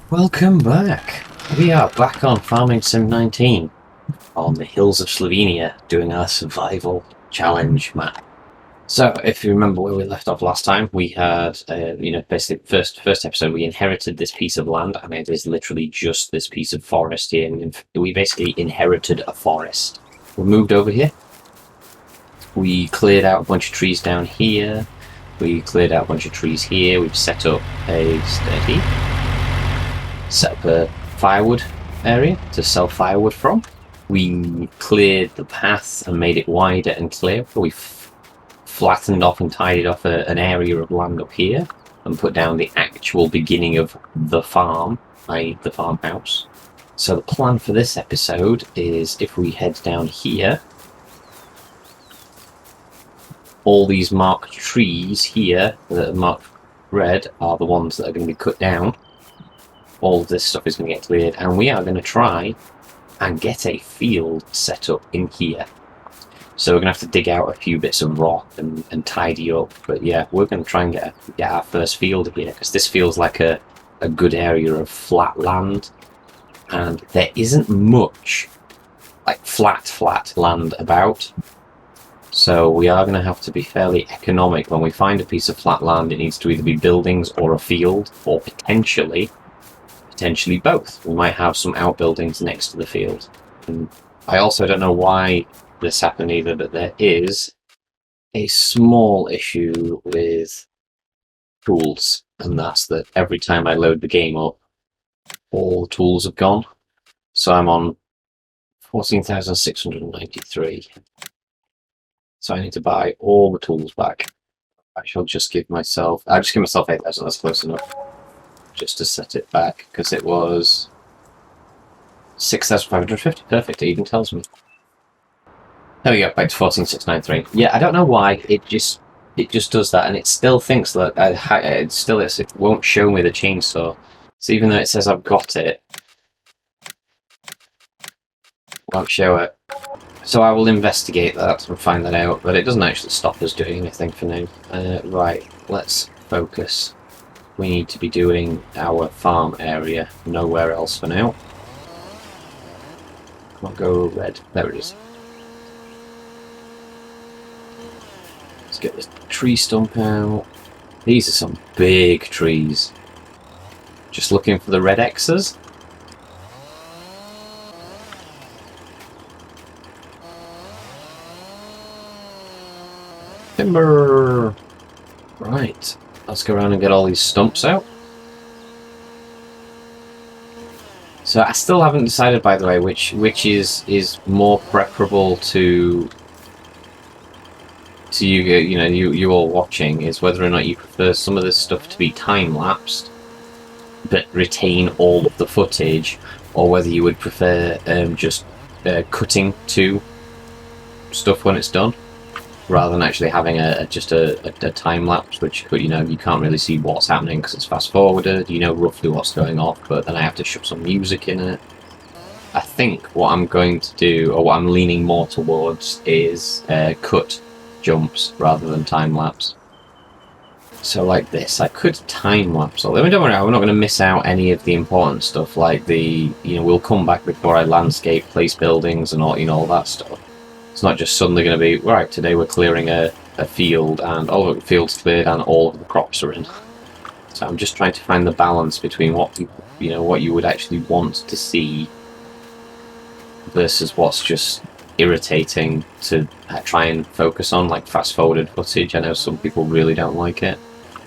Welcome back. We are back on Farming Sim 19 on the hills of Slovenia doing our survival challenge map. So, if you remember where we left off last time, we had, basically first episode we inherited this piece of land, and it is literally just this piece of forest here. And we basically inherited a forest. We moved over here. We cleared out a bunch of trees down here. We cleared out a bunch of trees here. We've set up a firewood area to sell firewood from. We cleared the path and made it wider and clearer. We flattened off and tidied off an area of land up here and put down the actual beginning of the farm, i.e. the farmhouse. So the plan for this episode is if we head down here, all these marked trees here that are marked red are the ones that are going to be cut down. All of this stuff is going to get cleared, and we are going to try and get a field set up in here. So we're going to have to dig out a few bits of rock and tidy up, but yeah, we're going to try and get our first field here, because this feels like a good area of flat land, and there isn't much like flat land about. So we are going to have to be fairly economic. When we find a piece of flat land, it needs to either be buildings or a field, or potentially both. We might have some outbuildings next to the field. And I also don't know why this happened either, but there is a small issue with tools, and that's that every time I load the game up, all the tools have gone. So I'm on 14,693. So I need to buy all the tools back. I'll just give myself 8,000, that's close enough. Just to set it back, because it was 6,550. Perfect, it even tells me. There we go, back to 14,693. Yeah, I don't know why, it just does that, and it still thinks that it won't show me the chainsaw. So even though it says I've got it, won't show it. So I will investigate that and find that out, but it doesn't actually stop us doing anything for now. Right, let's focus. We need to be doing our farm area, nowhere else for now. Come on, go red. There it is. Let's get this tree stump out. These are some big trees. Just looking for the red X's. Timber! Right. Let's go around and get all these stumps out. So I still haven't decided, by the way, which is more preferable to you all watching, is whether or not you prefer some of this stuff to be time-lapsed but retain all of the footage, or whether you would prefer just cutting to stuff when it's done, rather than actually having just a time lapse, which you can't really see what's happening because it's fast forwarded. You know roughly what's going off, but then I have to shove some music in it. I think what I'm going to do, or what I'm leaning more towards, is cut jumps rather than time lapse. So like this, I could time lapse all. I mean, don't worry, we're not going to miss out any of the important stuff, like we'll come back before I landscape, place buildings, and all that stuff. It's not just suddenly going to be, right, today we're clearing a field and all of the field's cleared and all of the crops are in. So I'm just trying to find the balance between what you would actually want to see versus what's just irritating to try and focus on, like fast forwarded footage. I know some people really don't like it.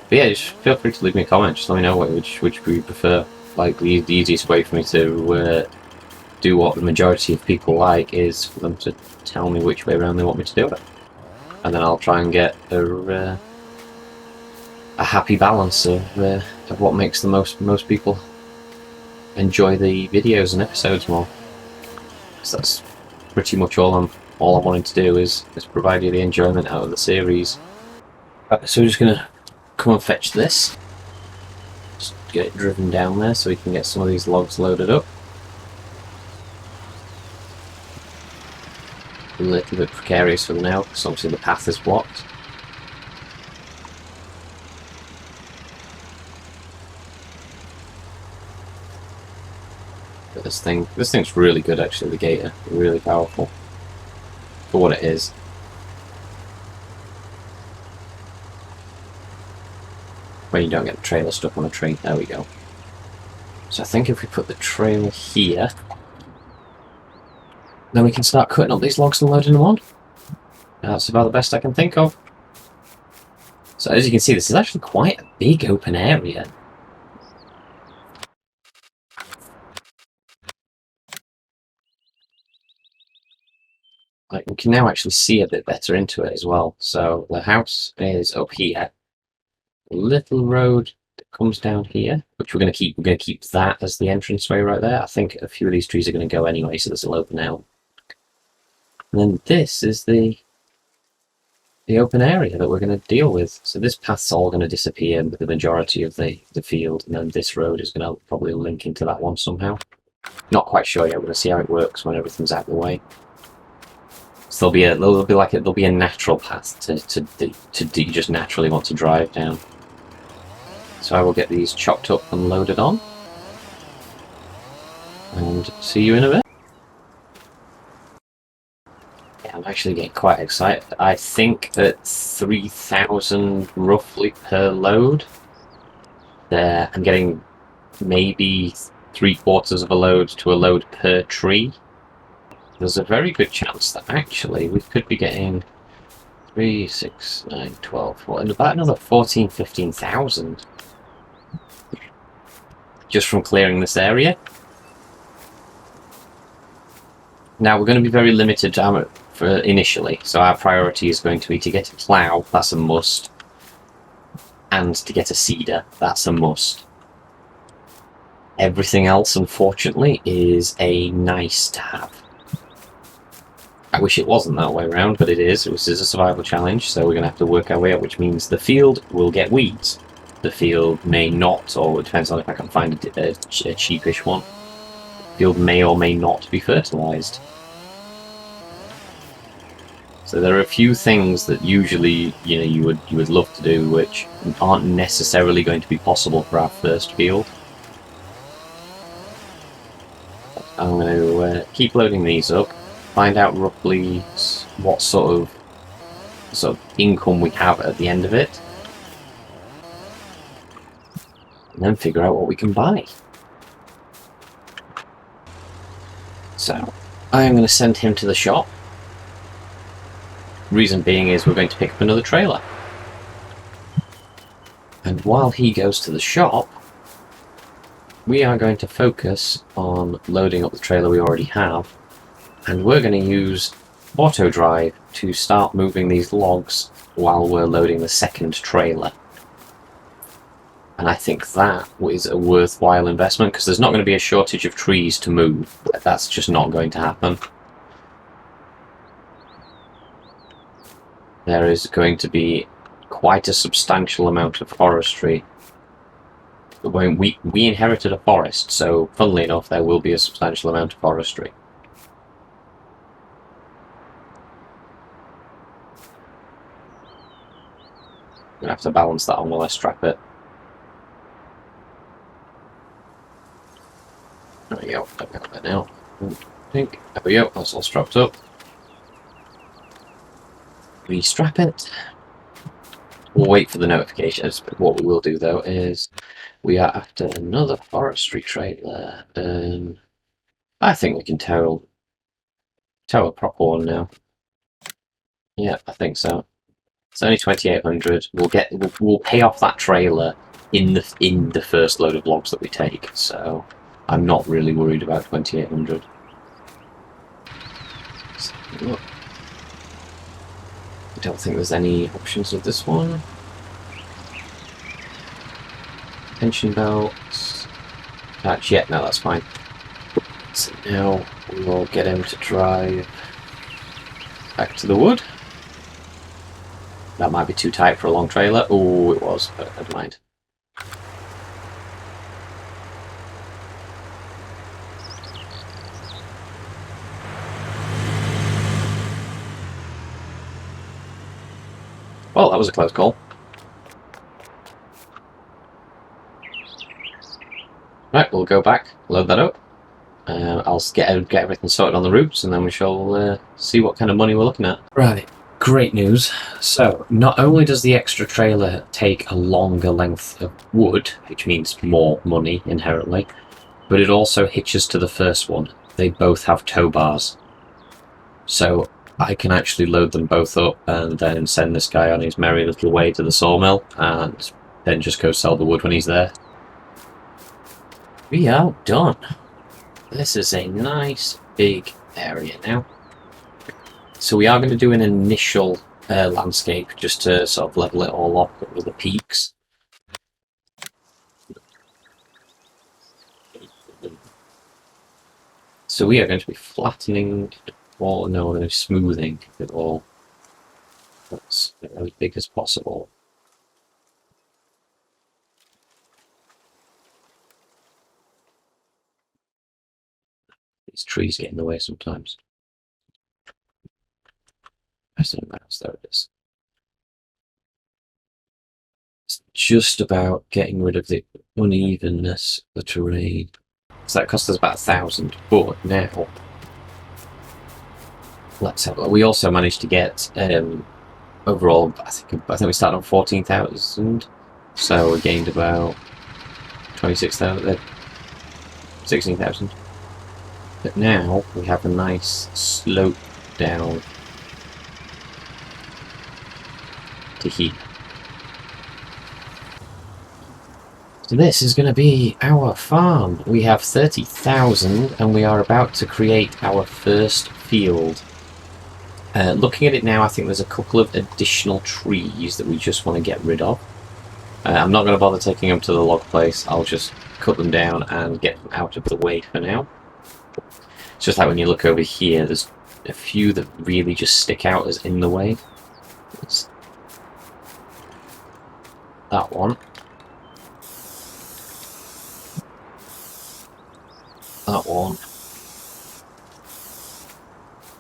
But yeah, just feel free to leave me a comment. Just let me know which you prefer. Like the easiest way for me to do what the majority of people like is for them to tell me which way around they want me to do it, and then I'll try and get a happy balance of what makes the most people enjoy the videos and episodes more. So that's pretty much all I'm wanting to do is provide you the enjoyment out of the series. Right, so we're just gonna come and fetch this, just get it driven down there so we can get some of these logs loaded up. A little bit precarious for now because obviously the path is blocked. at this thing. This thing's really good, actually, the Gator. Really powerful. For what it is. When you don't get the trailer stuck on a tree. There we go. So I think if we put the trailer here, then we can start cutting up these logs and loading them on. That's about the best I can think of. So as you can see, this is actually quite a big open area. Like, we can now actually see a bit better into it as well. So the house is up here. A little road that comes down here, which we're going to keep. We're going to keep that as the entranceway right there. I think a few of these trees are going to go anyway, so this will open out. And then this is the open area that we're going to deal with. So this path's all going to disappear with the majority of the field, and then this road is going to probably link into that one somehow. Not quite sure yet. We're going to see how it works when everything's out of the way. So there'll be a natural path to you just naturally want to drive down. So I will get these chopped up and loaded on, and see you in a bit. Yeah, I'm actually getting quite excited. I think at 3,000 roughly per load, there I'm getting maybe 3/4 of a load to a load per tree. There's a very good chance that actually we could be getting 3, 6, 9, 12, and about another 14, 15,000 just from clearing this area. Now we're going to be very limited for initially, so our priority is going to be to get a plough, that's a must, and to get a seeder, that's a must. Everything else, unfortunately, is a nice to have. I wish it wasn't that way around, but it is. This is a survival challenge, so we're going to have to work our way out, which means the field will get weeds. The field may not, or it depends on if I can find a cheapish one. The field may or may not be fertilised. So there are a few things that usually you would love to do, which aren't necessarily going to be possible for our first field. I'm going to keep loading these up, find out roughly what sort of income we have at the end of it, and then figure out what we can buy. So I am going to send him to the shop. Reason being is we're going to pick up another trailer. And while he goes to the shop, we are going to focus on loading up the trailer we already have, and we're going to use auto drive to start moving these logs while we're loading the second trailer. And I think that is a worthwhile investment, because there's not going to be a shortage of trees to move. That's just not going to happen. There is going to be quite a substantial amount of forestry. We inherited a forest, so funnily enough there will be a substantial amount of forestry. I'm going to have to balance that on while I strap it. There we go, I've got that now. I think, there we go, that's all strapped up. We strap it. We'll wait for the notifications, but what we will do though is we are after another forestry trailer. I think we can tow a proper one now. Yeah, I think so. It's only 2,800. We'll pay off that trailer in the first load of logs that we take. So I'm not really worried about 2,800. So, look. I don't think there's any options with this one. Tension belts. Patch yet, no, that's fine. So now we will get him to drive back to the wood. That might be too tight for a long trailer. Oh, it was, but never mind. Well, that was a close call. Right, we'll go back, load that up, I'll get everything sorted on the routes, and then we shall see what kind of money we're looking at. Right, great news. So, not only does the extra trailer take a longer length of wood, which means more money inherently, but it also hitches to the first one. They both have tow bars. So I can actually load them both up and then send this guy on his merry little way to the sawmill and then just go sell the wood when he's there. We are done. This is a nice big area now. So we are going to do an initial landscape just to sort of level it all up with the peaks. So we are going to be flattening all, no, we're going to be smoothing it all. That's as big as possible. These trees get in the way sometimes. There's no mouse, there it is. It's just about getting rid of the unevenness of the terrain. So that cost us about 1,000, but now let's have a look. We also managed to get overall, I think we started on 14,000, so we gained about 26,000, 16,000. But now we have a nice slope down to heat. So this is going to be our farm. We have 30,000 and we are about to create our first field. Looking at it now, I think there's a couple of additional trees that we just want to get rid of. I'm not going to bother taking them to the log place. I'll just cut them down and get them out of the way for now. It's just like when you look over here, there's a few that really just stick out as in the way. It's that one. That one.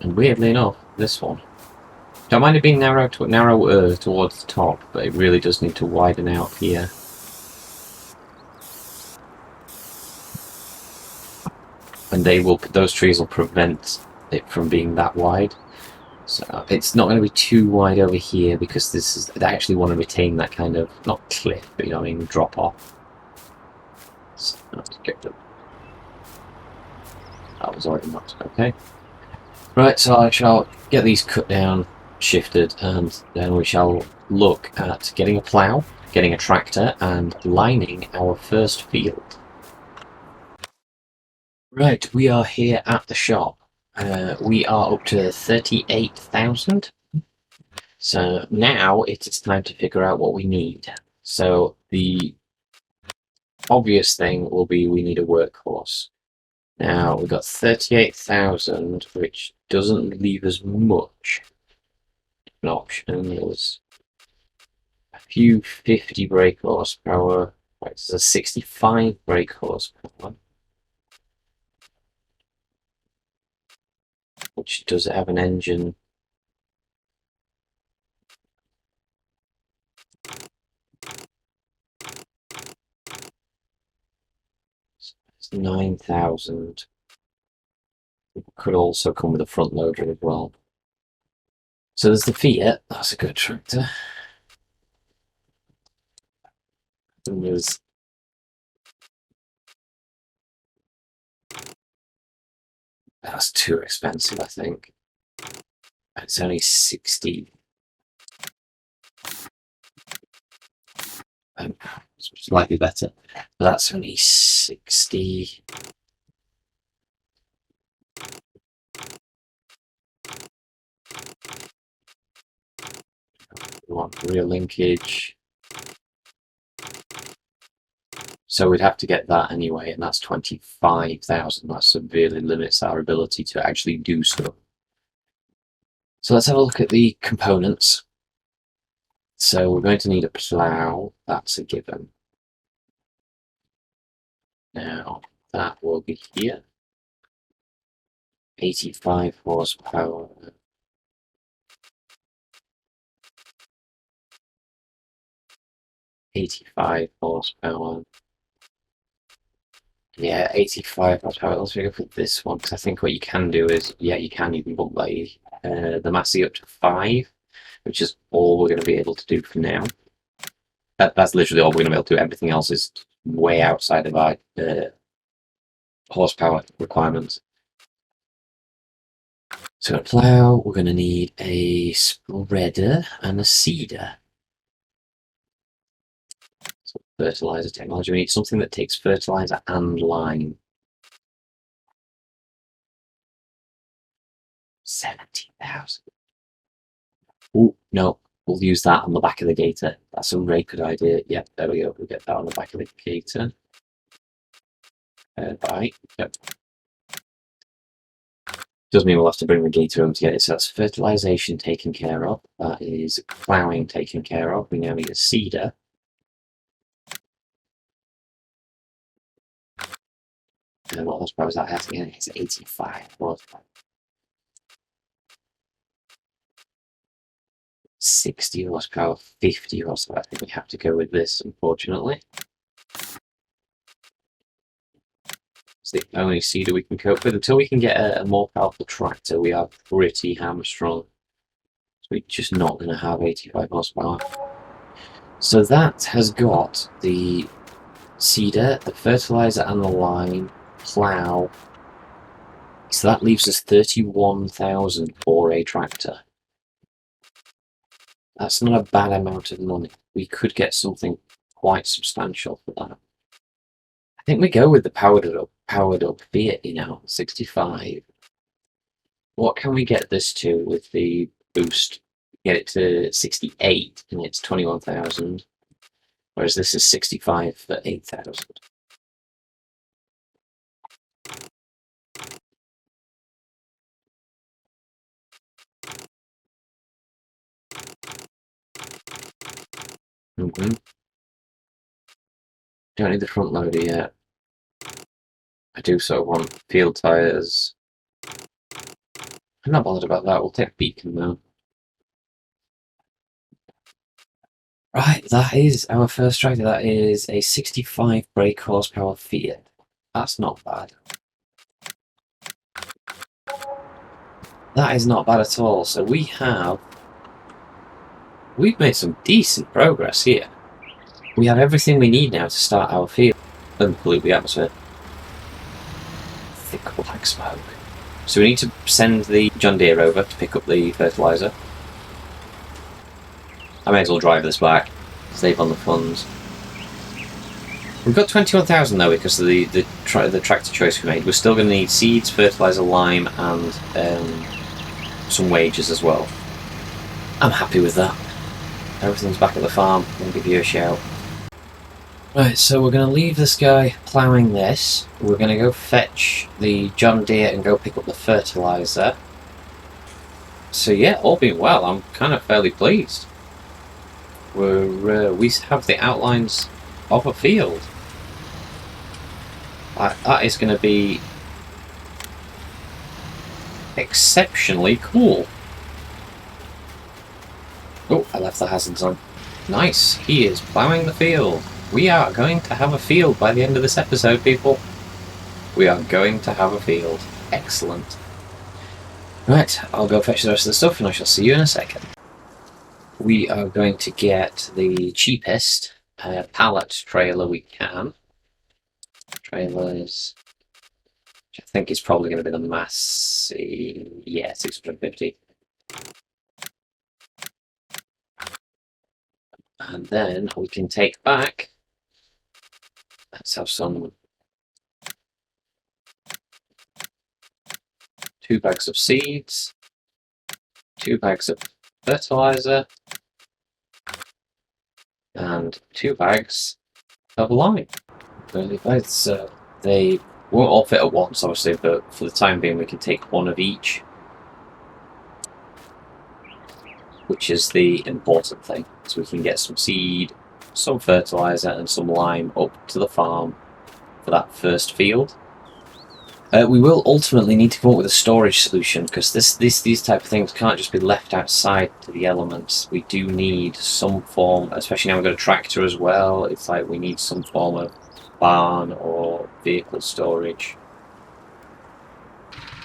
And weirdly enough, this one. Don't mind it being narrower towards the top, but it really does need to widen out here. And those trees will prevent it from being that wide. So it's not going to be too wide over here because they actually want to retain that kind of, not cliff, but you know what I mean, drop off. So let's get them. That was already marked, okay. Right, so I shall get these cut down, shifted, and then we shall look at getting a plough, getting a tractor, and lining our first field. Right, we are here at the shop. We are up to 38,000. So now it is time to figure out what we need. So the obvious thing will be we need a workhorse. Now we've got 38,000, which doesn't leave us much an option. There's a few 50 brake horsepower. Right, there's a 65 brake horsepower, which does have an engine. It's 9,000. It could also come with a front loader as well. So there's the Fiat. That's a good tractor. And there's that's too expensive, I think. It's only 60. It's slightly better. But that's only 60. We want rear linkage. So we'd have to get that anyway, and that's 25,000. That severely limits our ability to actually do stuff. So let's have a look at the components. So we're going to need a plough. That's a given. Now, that will be here. 85 horsepower. 85 horsepower. Yeah, 85 horsepower. Let's go for this one, because I think what you can do is, yeah, you can bump the Massey up to 5, which is all we're going to be able to do for now. That's literally all we're going to be able to do. Everything else is way outside of our horsepower requirements. So a plough, we're going to need a spreader and a seeder. So fertilizer technology, we need something that takes fertilizer and lime. 70,000. Oh, no, we'll use that on the back of the gator. That's a very good idea. Yep, there we go. We'll get that on the back of the gator. Right, yep. Does mean we'll have to bring the gator home to get it. So that's fertilization taken care of. That is ploughing taken care of. We now need a seeder. And what horsepower is that? Again, it's 85 horsepower. 60 horsepower, 50 horsepower. I think we have to go with this, unfortunately. It's the only seeder we can cope with. Until we can get a more powerful tractor, we are pretty hamstrung. So we're just not going to have 85 horsepower. So that has got the seeder, the fertilizer and the lime, plough. So that leaves us 31,000 for a tractor. That's not a bad amount of money. We could get something quite substantial for that. I think we go with the powered up Fiat, 65. What can we get this to with the boost? Get it to 68 and it's 21,000. Whereas this is 65 for 8,000. Don't need the front loader yet. I do sort of want field tyres. I'm not bothered about that. We'll take beacon though. Right, that is our first tractor. That is a 65 brake horsepower Fiat. That's not bad. That is not bad at all. So we've made some decent progress here. We have everything we need now to start our field and pollute the atmosphere. Thick black smoke. So we need to send the John Deere over to pick up the fertilizer. I may as well drive this back, save on the funds. We've got 21,000 though because of the tractor choice we made. We're still going to need seeds, fertilizer, lime, and some wages as well. I'm happy with that. Everything's back at the farm. I'll give you a shout. Right, so we're going to leave this guy ploughing this. We're going to go fetch the John Deere and go pick up the fertilizer. So yeah, all being well, I'm kind of fairly pleased. We have the outlines of a field. That is going to be exceptionally cool. Oh, I left the hazards on. Nice, he is ploughing the field. We are going to have a field by the end of this episode, people. We are going to have a field. Excellent. Right, I'll go fetch the rest of the stuff and I shall see you in a second. We are going to get the cheapest pallet trailer we can. Trailers, which I think is probably going to be the Massey. Yeah, 650. And then we can take back. Let's have some 2 bags of seeds, 2 bags of fertilizer, and 2 bags of lime. They won't all fit at once, obviously, but for the time being, we can take 1 of each, which is the important thing. So we can get some seed, some fertilizer, and some lime up to the farm for that first field. We will ultimately need to come up with a storage solution because these type of things can't just be left outside to the elements. We do need some form, especially now we've got a tractor as well. It's like we need some form of barn or vehicle storage.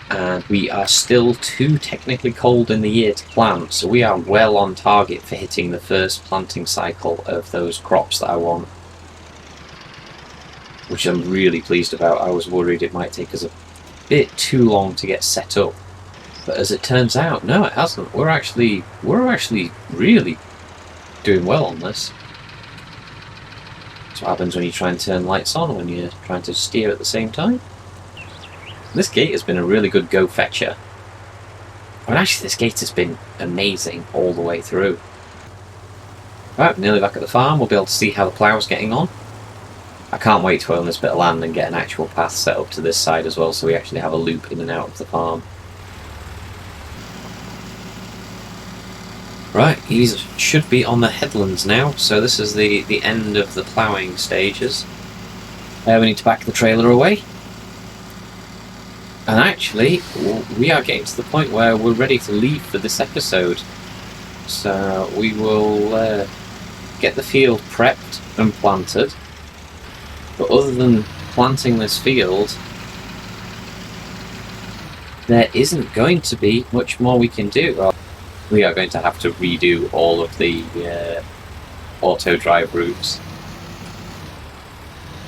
And we are still too technically cold in the year to plant, so we are well on target for hitting the first planting cycle of those crops that I want, which I'm really pleased about. I was worried it might take us a bit too long to get set up, but as it turns out, no, it hasn't. We're actually really doing well on this. That's what happens when you try and turn lights on when you're trying to steer at the same time. This gate has been a really good go fetcher. And actually this gate has been amazing all the way through. Right, nearly back at the farm. We'll be able to see how the plough's getting on. I can't wait to own this bit of land and get an actual path set up to this side as well, so we actually have a loop in and out of the farm. Right, these should be on the headlands now, so this is the end of the ploughing stages. We need to back the trailer away. And actually, we are getting to the point where we're ready to leave for this episode. So we will get the field prepped and planted. But other than planting this field, there isn't going to be much more we can do. We are going to have to redo all of the auto drive routes.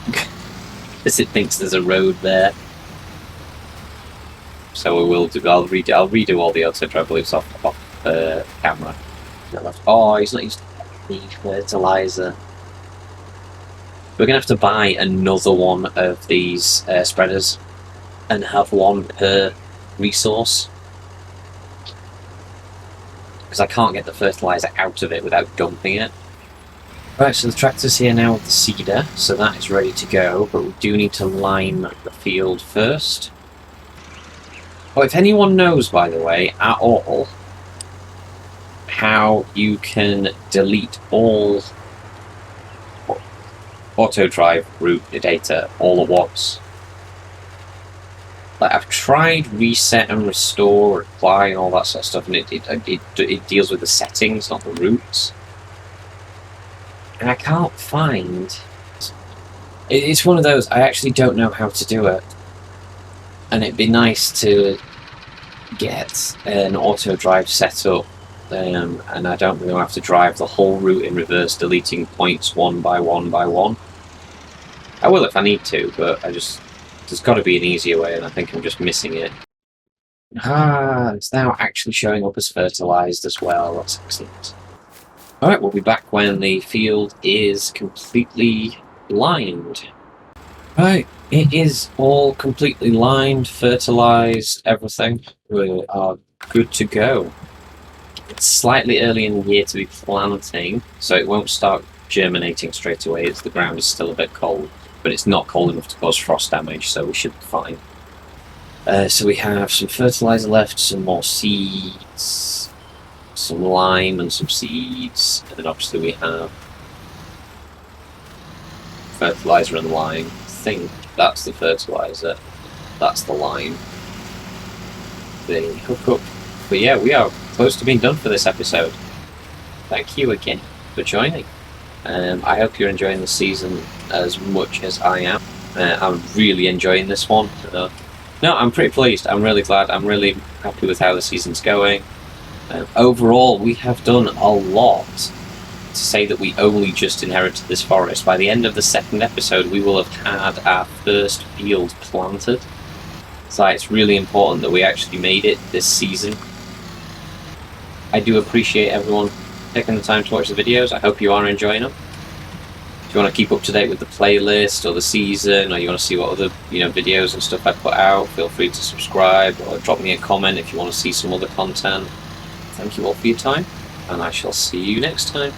Because it thinks there's a road there. So we will do. I'll redo all the auto drive loops off camera. Oh, he's not used the fertilizer. We're gonna have to buy another one of these spreaders and have one per resource, because I can't get the fertilizer out of it without dumping it. Right, so the tractor's here now with the seeder, so that is ready to go. But we do need to line the field first. Oh, if anyone knows, by the way, at all, how you can delete all auto drive route data all at once. Like, I've tried reset and restore, apply and all that sort of stuff, and it deals with the settings, not the routes. And I can't find... It's one of those, I actually don't know how to do it. And it'd be nice to get an auto drive set up, and I don't really have to drive the whole route in reverse, deleting points one by one by one. I will if I need to, but there's got to be an easier way, and I think I'm just missing it. It's now actually showing up as fertilised as well. That's excellent. Alright, we'll be back when the field is completely lined. Right, it is all completely lined, fertilised, everything. We are good to go. It's slightly early in the year to be planting, so it won't start germinating straight away as the ground is still a bit cold, but it's not cold enough to cause frost damage, so we should be fine. So we have some fertiliser left, some more seeds, some lime and some seeds, and then obviously we have fertiliser and lime. I think that's the fertiliser, that's the lime. The hookup. But yeah, we are close to being done for this episode. Thank you again for joining. I hope you're enjoying the season as much as I am. I'm really enjoying this one. No, I'm pretty pleased. I'm really glad. I'm really happy with how the season's going. Overall, we have done a lot. To say that we only just inherited this forest. By the end of the second episode, we will have had our first field planted. So it's really important that we actually made it this season. I do appreciate everyone taking the time to watch the videos. I hope you are enjoying them. If you want to keep up to date with the playlist or the season, or you want to see what other videos and stuff I put out, feel free to subscribe or drop me a comment if you want to see some other content. Thank you all for your time, and I shall see you next time.